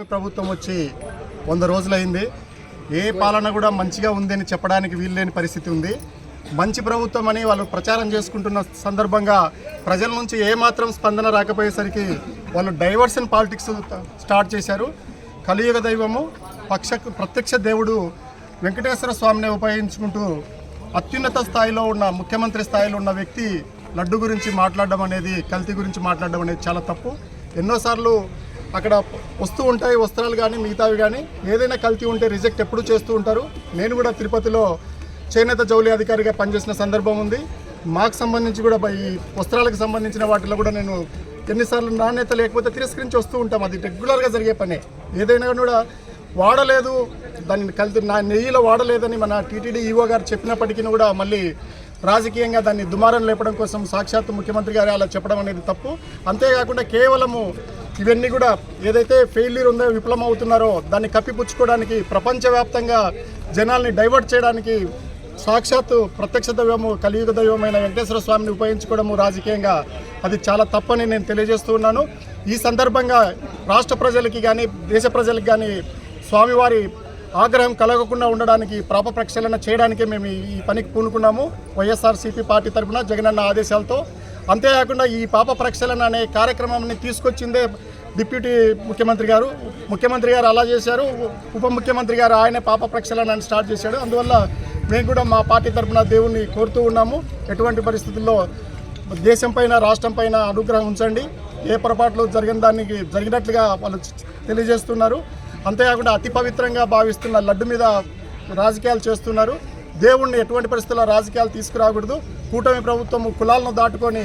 ప్రభుత్వం వచ్చి 100 రోజులైంది. ఏ పాలన కూడా మంచిగా ఉందని చెప్పడానికి వీల్లేని పరిస్థితి ఉంది. మంచి ప్రభుత్వం అని వాళ్ళు ప్రచారం చేసుకుంటున్న సందర్భంగా ప్రజల నుంచి ఏమాత్రం స్పందన రాకపోయేసరికి వాళ్ళు డైవర్షన్ పాలిటిక్స్ స్టార్ట్ చేశారు. కలియుగ దైవము ప్రత్యక్ష దేవుడు వెంకటేశ్వర స్వామిని ఉపయోగించుకుంటూ అత్యున్నత స్థాయిలో ఉన్న ముఖ్యమంత్రి స్థాయిలో ఉన్న వ్యక్తి లడ్డు గురించి మాట్లాడడం అనేది, కల్తీ గురించి మాట్లాడడం అనేది చాలా తప్పు. ఎన్నోసార్లు అక్కడ వస్తూ ఉంటాయి వస్త్రాలు కానీ మిగతావి కానీ, ఏదైనా కల్తీ ఉంటే రిజెక్ట్ ఎప్పుడు చేస్తూ ఉంటారు. నేను కూడా తిరుపతిలో చేనేత జౌళి అధికారిగా పనిచేసిన సందర్భం ఉంది. మాకు సంబంధించి కూడా ఈ వస్త్రాలకు సంబంధించిన వాటిలో కూడా నేను ఎన్నిసార్లు నాణ్యత లేకపోతే తిరస్కరించి వస్తూ ఉంటాం. అది రెగ్యులర్గా జరిగే పనే. ఏదైనా కూడా వాడలేదు, దాన్ని కల్తీ నెయ్యిలో వాడలేదని మన టీటీడీ ఈవో గారు చెప్పినప్పటికీ కూడా మళ్ళీ రాజకీయంగా దాన్ని దుమారం లేపడం కోసం సాక్షాత్తు ముఖ్యమంత్రి గారు అలా చెప్పడం అనేది తప్పు. అంతేకాకుండా కేవలము ఇవన్నీ కూడా ఏదైతే ఫెయిల్యూర్ ఉందో, విఫలం అవుతున్నారో దాన్ని కప్పిపుచ్చుకోవడానికి, ప్రపంచవ్యాప్తంగా జనాల్ని డైవర్ట్ చేయడానికి సాక్షాత్తు ప్రత్యక్ష దైవము కలియుగ దైవమైన వెంకటేశ్వర స్వామిని ఉపయోగించుకోవడము రాజకీయంగా అది చాలా తప్పని నేను తెలియజేస్తూ ఉన్నాను. ఈ సందర్భంగా రాష్ట్ర ప్రజలకి కానీ దేశ ప్రజలకు కానీ స్వామివారి ఆగ్రహం కలగకుండా ఉండడానికి పాప ప్రక్షాళన చేయడానికే మేము ఈ పనికి పూనుకున్నాము వైఎస్ఆర్సీపీ పార్టీ తరఫున జగనన్న ఆదేశాలతో. అంతేకాకుండా ఈ పాప ప్రక్షాళన అనే కార్యక్రమాన్ని తీసుకొచ్చిందే డిప్యూటీ ముఖ్యమంత్రి గారు అలా చేశారు. ఉప ముఖ్యమంత్రి గారు ఆయనే పాప ప్రక్షాళన స్టార్ట్ చేశాడు. అందువల్ల మేము కూడా మా పార్టీ తరఫున దేవుణ్ణి కోరుతూ ఉన్నాము, ఎటువంటి పరిస్థితుల్లో దేశం పైన రాష్ట్రం పైన అనుగ్రహం ఉంచండి. ఏ పొరపాట్లు జరిగినట్లుగా వాళ్ళు తెలియజేస్తున్నారు. అంతేకాకుండా అతి పవిత్రంగా భావిస్తున్న లడ్డు మీద రాజకీయాలు చేస్తున్నారు. దేవుణ్ణి ఎటువంటి పరిస్థితుల్లో రాజకీయాలు తీసుకురాకూడదు. కూటమి ప్రభుత్వం కులాలను దాటుకొని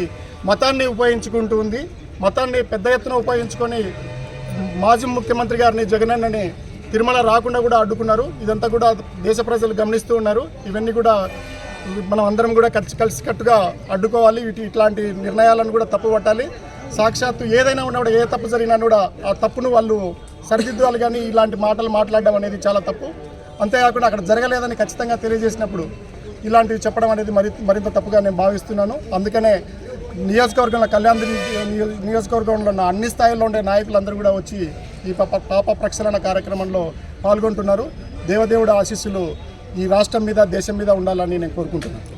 మతాన్ని ఉపయోగించుకుంటూ ఉంది. మతాన్ని పెద్ద ఎత్తున ఉపయోగించుకొని మాజీ ముఖ్యమంత్రి గారిని జగనన్నని తిరుమల రాకుండా కూడా అడ్డుకున్నారు. ఇదంతా కూడా దేశ ప్రజలు గమనిస్తూ ఉన్నారు. ఇవన్నీ కూడా మనం అందరం కూడా కలిసికట్టుగా అడ్డుకోవాలి. ఇట్లాంటి నిర్ణయాలను కూడా తప్పుపట్టాలి. సాక్షాత్తు ఏదైనా ఉన్నా కూడా, ఏ తప్పు జరిగినా కూడా ఆ తప్పును వాళ్ళు సరిదిద్దాలి. కానీ ఇలాంటి మాటలు మాట్లాడడం అనేది చాలా తప్పు. అంతేకాకుండా అక్కడ జరగలేదని ఖచ్చితంగా తెలియజేసినప్పుడు ఇలాంటివి చెప్పడం అనేది మరింత తప్పుగా నేను భావిస్తున్నాను. అందుకనే నియోజకవర్గంలో నియోజకవర్గంలో ఉన్న అన్ని స్థాయిల్లో ఉండే నాయకులందరూ కూడా వచ్చి ఈ పాప ప్రక్షాళన కార్యక్రమంలో పాల్గొంటున్నారు. దేవదేవుడి ఆశీస్సులు ఈ రాష్ట్రం మీద, దేశం మీద ఉండాలని నేను కోరుకుంటున్నాను.